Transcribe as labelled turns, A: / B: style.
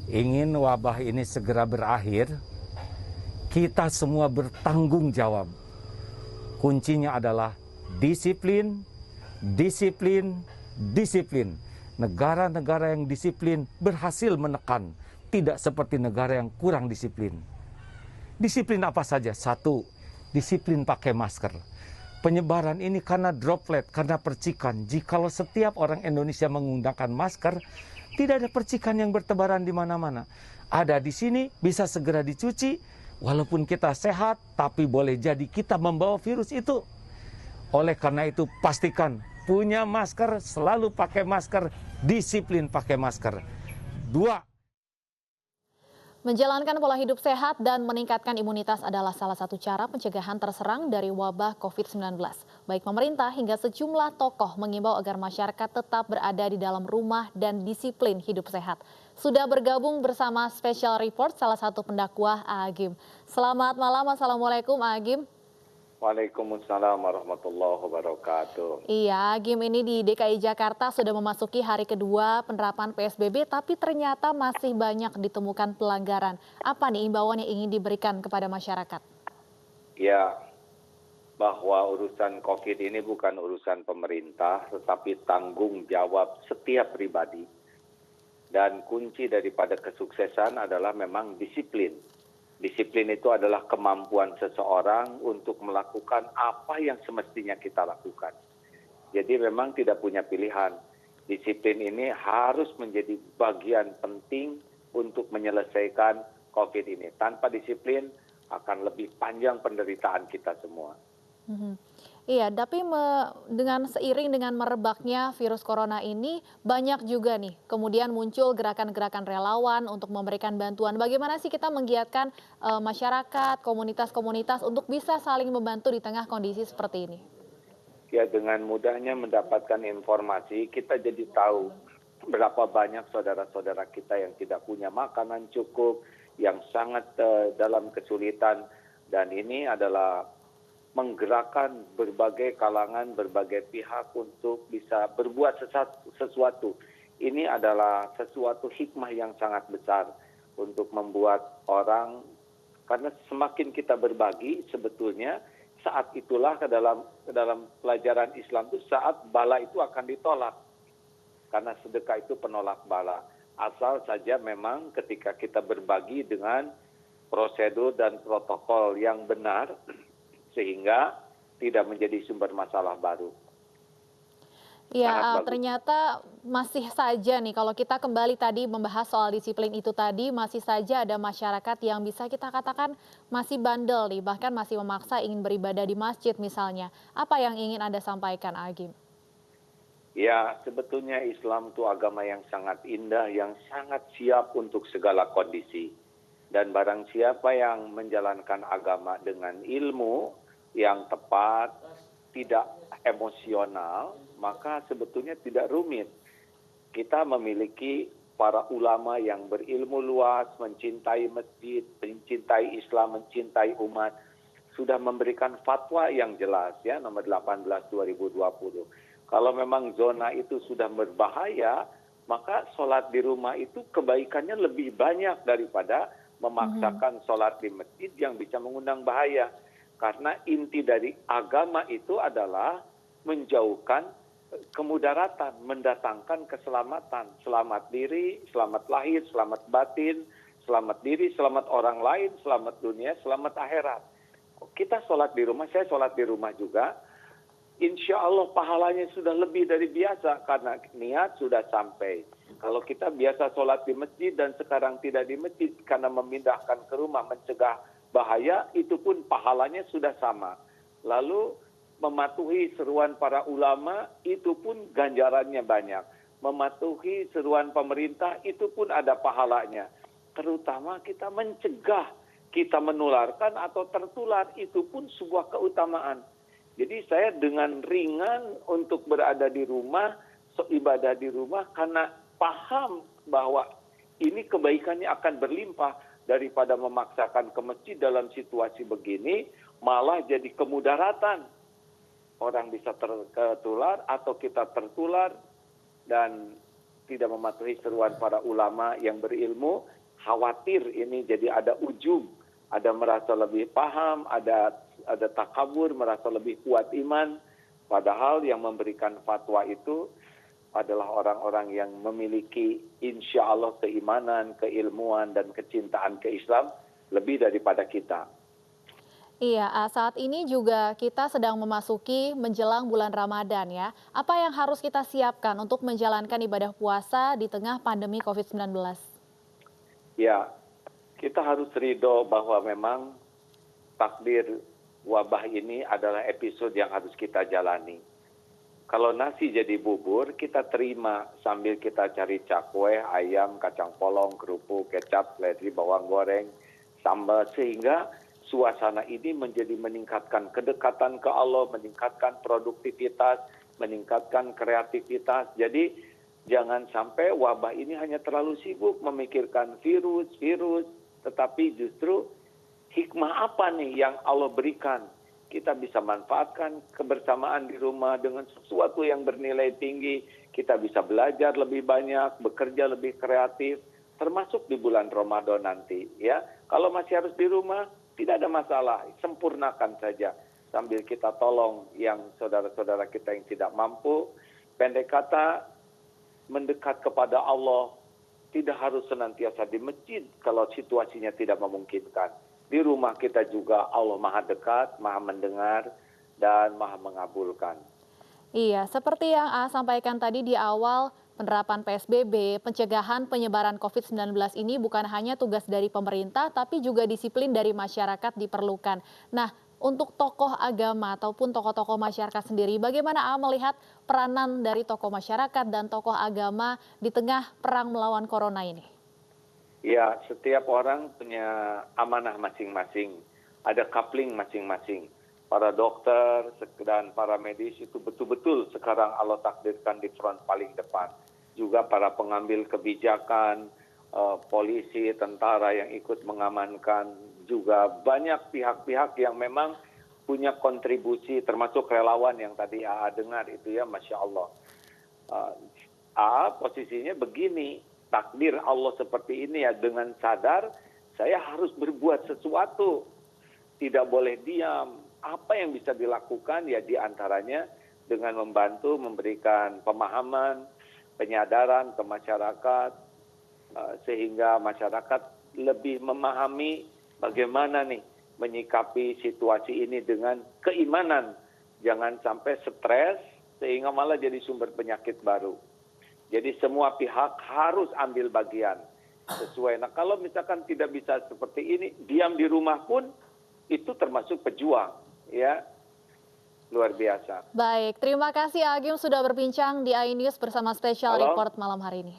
A: ingin wabah ini segera berakhir, kita semua bertanggung jawab. Kuncinya adalah disiplin, disiplin, disiplin. Negara-negara yang disiplin berhasil menekan, tidak seperti negara yang kurang disiplin. Disiplin apa saja? Satu, disiplin pakai masker. Penyebaran ini karena droplet, karena percikan. Jikalau setiap orang Indonesia menggunakan masker, tidak ada percikan yang bertebaran di mana-mana. Ada di sini, bisa segera dicuci, walaupun kita sehat, tapi boleh jadi kita membawa virus itu. Oleh karena itu, pastikan punya masker, selalu pakai masker, disiplin pakai masker. Dua,
B: Menjalankan pola hidup sehat dan meningkatkan imunitas adalah salah satu cara pencegahan terserang dari wabah COVID-19. Baik pemerintah hingga sejumlah tokoh mengimbau agar masyarakat tetap berada di dalam rumah dan disiplin hidup sehat. Sudah bergabung bersama Special Report salah satu pendakwah Agim. Selamat malam, Assalamualaikum Agim.
C: Waalaikumsalam warahmatullahi wabarakatuh.
B: Iya, Agim, ini di DKI Jakarta sudah memasuki hari kedua penerapan PSBB, tapi ternyata masih banyak ditemukan pelanggaran. Apa nih imbauan yang ingin diberikan kepada masyarakat?
C: Ya, bahwa urusan COVID ini bukan urusan pemerintah, tetapi tanggung jawab setiap pribadi. Dan kunci daripada kesuksesan adalah memang disiplin. Disiplin itu adalah kemampuan seseorang untuk melakukan apa yang semestinya kita lakukan. Jadi memang tidak punya pilihan. Disiplin ini harus menjadi bagian penting untuk menyelesaikan COVID ini. Tanpa disiplin akan lebih panjang penderitaan kita semua.
B: Iya, tapi dengan seiring dengan merebaknya virus corona ini, banyak juga nih kemudian muncul gerakan-gerakan relawan untuk memberikan bantuan. Bagaimana sih kita menggiatkan masyarakat, komunitas-komunitas untuk bisa saling membantu di tengah kondisi seperti ini?
C: Ya, dengan mudahnya mendapatkan informasi, kita jadi tahu berapa banyak saudara-saudara kita yang tidak punya makanan cukup, yang sangat dalam kesulitan, dan ini adalah menggerakkan berbagai kalangan, berbagai pihak untuk bisa berbuat sesuatu. Ini adalah sesuatu hikmah yang sangat besar untuk membuat orang, karena semakin kita berbagi sebetulnya saat itulah ke dalam pelajaran Islam itu saat bala itu akan ditolak. Karena sedekah itu penolak bala. Asal saja memang ketika kita berbagi dengan prosedur dan protokol yang benar, sehingga tidak menjadi sumber masalah baru.
B: Ya, ternyata masih saja nih kalau kita kembali tadi membahas soal disiplin itu tadi, masih saja ada masyarakat yang bisa kita katakan masih bandel nih, bahkan masih memaksa ingin beribadah di masjid misalnya. Apa yang ingin Anda sampaikan, Agim?
C: Ya, sebetulnya Islam itu agama yang sangat indah, yang sangat siap untuk segala kondisi. Dan barang siapa yang menjalankan agama dengan ilmu yang tepat, tidak emosional, maka sebetulnya tidak rumit. Kita memiliki para ulama yang berilmu luas, mencintai masjid, mencintai Islam, mencintai umat, sudah memberikan fatwa yang jelas ya, nomor 18/2020. Kalau memang zona itu sudah berbahaya, maka sholat di rumah itu kebaikannya lebih banyak daripada memaksakan sholat di masjid yang bisa mengundang bahaya. Karena inti dari agama itu adalah menjauhkan kemudaratan, mendatangkan keselamatan. Selamat diri, selamat lahir, selamat batin, selamat diri, selamat orang lain, selamat dunia, selamat akhirat. Kita sholat di rumah, saya sholat di rumah juga. Insya Allah pahalanya sudah lebih dari biasa karena niat sudah sampai. Kalau kita biasa sholat di masjid dan sekarang tidak di masjid karena memindahkan ke rumah mencegah bahaya, itu pun pahalanya sudah sama. Lalu mematuhi seruan para ulama, itu pun ganjarannya banyak. Mematuhi seruan pemerintah, itu pun ada pahalanya. Terutama kita mencegah, kita menularkan atau tertular, itu pun sebuah keutamaan. Jadi saya dengan ringan untuk berada di rumah, ibadah di rumah, karena paham bahwa ini kebaikannya akan berlimpah. Daripada memaksakan ke masjid dalam situasi begini, malah jadi kemudaratan. Orang bisa tertular atau kita tertular, dan tidak mematuhi seruan para ulama yang berilmu, khawatir ini jadi ada ujub, ada merasa lebih paham, ada takabur, merasa lebih kuat iman. Padahal yang memberikan fatwa itu adalah orang-orang yang memiliki insya Allah keimanan, keilmuan, dan kecintaan ke Islam lebih daripada kita.
B: Iya, saat ini juga kita sedang memasuki menjelang bulan Ramadan ya. Apa yang harus kita siapkan untuk menjalankan ibadah puasa di tengah pandemi COVID-19?
C: Ya, kita harus ridho bahwa memang takdir wabah ini adalah episode yang harus kita jalani. Kalau nasi jadi bubur, kita terima sambil kita cari cakwe, ayam, kacang polong, kerupuk, kecap, seledri, bawang goreng, sambal, sehingga suasana ini menjadi meningkatkan kedekatan ke Allah, meningkatkan produktivitas, meningkatkan kreativitas. Jadi jangan sampai wabah ini hanya terlalu sibuk memikirkan virus, tetapi justru hikmah apa nih yang Allah berikan? Kita bisa manfaatkan kebersamaan di rumah dengan sesuatu yang bernilai tinggi. Kita bisa belajar lebih banyak, bekerja lebih kreatif, termasuk di bulan Ramadan nanti. Ya, kalau masih harus di rumah, tidak ada masalah, sempurnakan saja. Sambil kita tolong yang saudara-saudara kita yang tidak mampu. Pendek kata, mendekat kepada Allah, tidak harus senantiasa di masjid kalau situasinya tidak memungkinkan. Di rumah kita juga Allah Maha dekat, Maha mendengar, dan Maha mengabulkan.
B: Iya, seperti yang sampaikan tadi di awal, penerapan PSBB, pencegahan penyebaran COVID-19 ini bukan hanya tugas dari pemerintah, tapi juga disiplin dari masyarakat diperlukan. Nah, untuk tokoh agama ataupun tokoh-tokoh masyarakat sendiri, bagaimana melihat peranan dari tokoh masyarakat dan tokoh agama di tengah perang melawan corona ini?
C: Ya, setiap orang punya amanah masing-masing, ada coupling masing-masing. Para dokter dan para medis itu betul-betul sekarang Allah takdirkan di front paling depan. Juga para pengambil kebijakan, polisi, tentara yang ikut mengamankan, juga banyak pihak-pihak yang memang punya kontribusi, termasuk relawan yang tadi AA dengar itu ya, Masya Allah. AA posisinya begini, takdir Allah seperti ini ya, dengan sadar saya harus berbuat sesuatu, tidak boleh diam. Apa yang bisa dilakukan ya diantaranya dengan membantu memberikan pemahaman, penyadaran ke masyarakat, sehingga masyarakat lebih memahami bagaimana nih menyikapi situasi ini dengan keimanan. Jangan sampai stres sehingga malah jadi sumber penyakit baru. Jadi semua pihak harus ambil bagian sesuai. Nah kalau misalkan tidak bisa seperti ini, diam di rumah pun itu termasuk pejuang, ya, luar biasa.
B: Baik, terima kasih Agim sudah berbincang di iNews bersama Special Report malam hari ini.